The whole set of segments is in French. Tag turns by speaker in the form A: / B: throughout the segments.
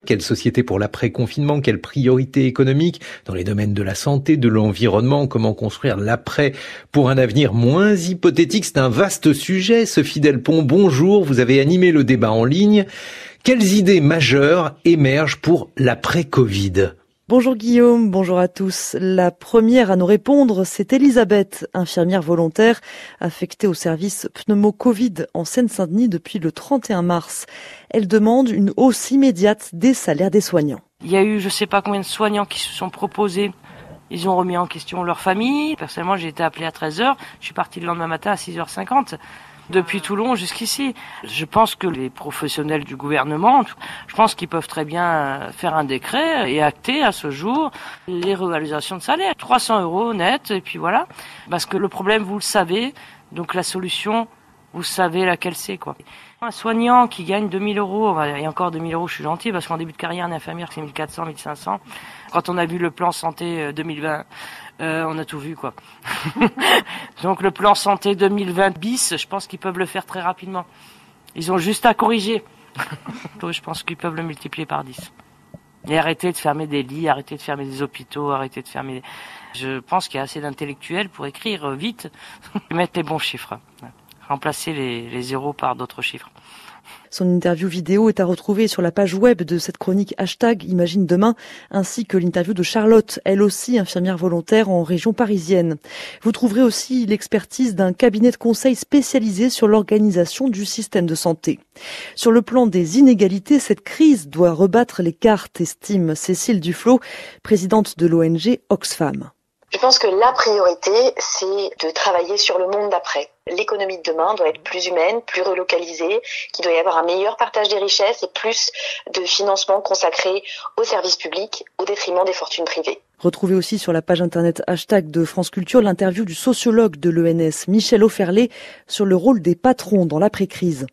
A: Quelle société pour l'après-confinement? Quelles priorités économiques dans les domaines de la santé, de l'environnement? Comment construire l'après pour un avenir moins hypothétique? C'est un vaste sujet. Sophie Delpont, bonjour. Vous avez animé le débat en ligne. Quelles idées majeures émergent pour l'après-Covid?
B: Bonjour Guillaume, bonjour à tous. La première à nous répondre, c'est Elisabeth, infirmière volontaire affectée au service pneumo-Covid en Seine-Saint-Denis depuis le 31 mars. Elle demande une hausse immédiate des salaires des soignants.
C: Il y a eu je ne sais pas combien de soignants qui se sont proposés. Ils ont remis en question leur famille. Personnellement, j'ai été appelée à 13h. Je suis partie le lendemain matin à 6h50. Depuis Toulon jusqu'ici. Je pense que les professionnels du gouvernement, je pense qu'ils peuvent très bien faire un décret et acter à ce jour les revalorisations de salaire. 300 € net, et puis voilà. Parce que le problème, vous le savez, donc la solution, vous savez laquelle c'est, quoi. Un soignant qui gagne 2 000 €, et encore 2 000 €, je suis gentil, parce qu'en début de carrière, un infirmière, c'est 1 400, 1 500. Quand on a vu le plan santé 2020, on a tout vu, quoi. Donc le plan santé 2020 bis, je pense qu'ils peuvent le faire très rapidement. Ils ont juste à corriger. Je pense qu'ils peuvent le multiplier par 10. Et arrêter de fermer des lits, arrêter de fermer des hôpitaux, arrêter de fermer... Je pense qu'il y a assez d'intellectuels pour écrire vite, mettre les bons chiffres. Remplacer les zéros par d'autres chiffres.
B: Son interview vidéo est à retrouver sur la page web de cette chronique #Imagine demain, ainsi que l'interview de Charlotte, elle aussi infirmière volontaire en région parisienne. Vous trouverez aussi l'expertise d'un cabinet de conseil spécialisé sur l'organisation du système de santé. Sur le plan des inégalités, cette crise doit rebattre les cartes, estime Cécile Duflot, présidente de l'ONG Oxfam.
D: Je pense que la priorité, c'est de travailler sur le monde d'après. L'économie de demain doit être plus humaine, plus relocalisée, qu'il doit y avoir un meilleur partage des richesses et plus de financement consacré aux services publics au détriment des fortunes privées.
B: Retrouvez aussi sur la page internet de France Culture l'interview du sociologue de l'ENS, Michel Auferlet, sur le rôle des patrons dans l'après-crise.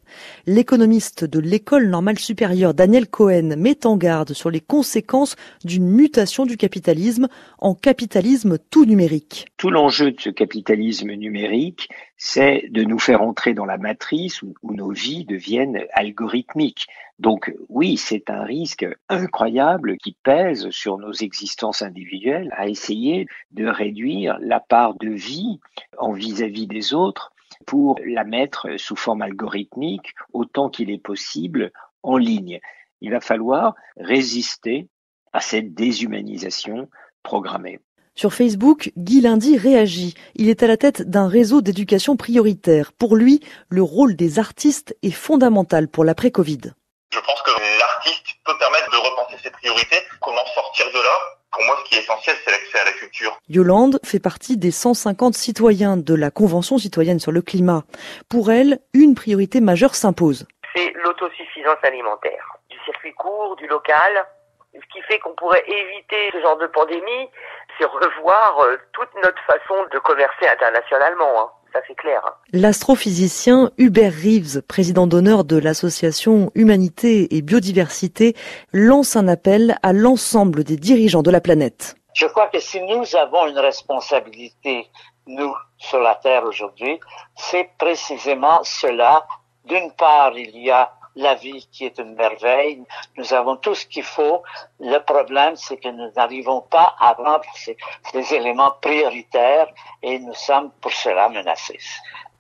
B: L'économiste de l'École normale supérieure, Daniel Cohen, met en garde sur les conséquences d'une mutation du capitalisme en capitalisme tout numérique.
E: Tout l'enjeu de ce capitalisme numérique, c'est de nous faire entrer dans la matrice où nos vies deviennent algorithmiques. Donc oui, c'est un risque incroyable qui pèse sur nos existences individuelles à essayer de réduire la part de vie en vis-à-vis des autres pour la mettre sous forme algorithmique autant qu'il est possible en ligne. Il va falloir résister à cette déshumanisation programmée.
B: Sur Facebook, Guy Lundy réagit. Il est à la tête d'un réseau d'éducation prioritaire. Pour lui, le rôle des artistes est fondamental pour l'après-Covid.
F: Je pense que l'artiste peut permettre de repenser ses priorités. Comment sortir de là? Pour moi, ce qui est essentiel, c'est l'accès à la culture.
B: Yolande fait partie des 150 citoyens de la Convention citoyenne sur le climat. Pour elle, une priorité majeure s'impose.
G: C'est l'autosuffisance alimentaire. Du circuit court, du local. Ce qui fait qu'on pourrait éviter ce genre de pandémie, c'est revoir toute notre façon de commercer internationalement. Ça c'est clair.
B: L'astrophysicien Hubert Reeves, président d'honneur de l'association Humanité et Biodiversité, lance un appel à l'ensemble des dirigeants de la planète.
H: Je crois que si nous avons une responsabilité, nous, sur la Terre aujourd'hui, c'est précisément cela. D'une part, il y a la vie qui est une merveille. Nous avons tout ce qu'il faut. Le problème, c'est que nous n'arrivons pas à rendre ces éléments prioritaires et nous sommes pour cela menacés.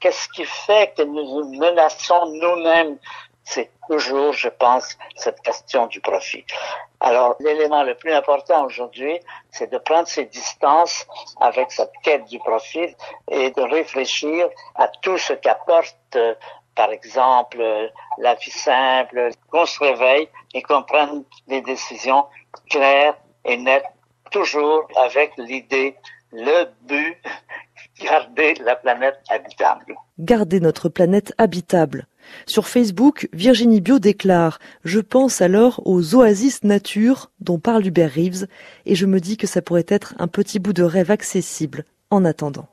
H: Qu'est-ce qui fait que nous nous menaçons nous-mêmes? C'est toujours, je pense, cette question du profit. Alors, l'élément le plus important aujourd'hui, c'est de prendre ses distances avec cette quête du profit et de réfléchir à tout ce qu'apporte par exemple, la vie simple, qu'on se réveille et qu'on prenne des décisions claires et nettes, toujours avec l'idée, le but, garder la planète habitable.
B: Garder notre planète habitable. Sur Facebook, Virginie Bio déclare « Je pense alors aux oasis nature dont parle Hubert Reeves et je me dis que ça pourrait être un petit bout de rêve accessible en attendant. »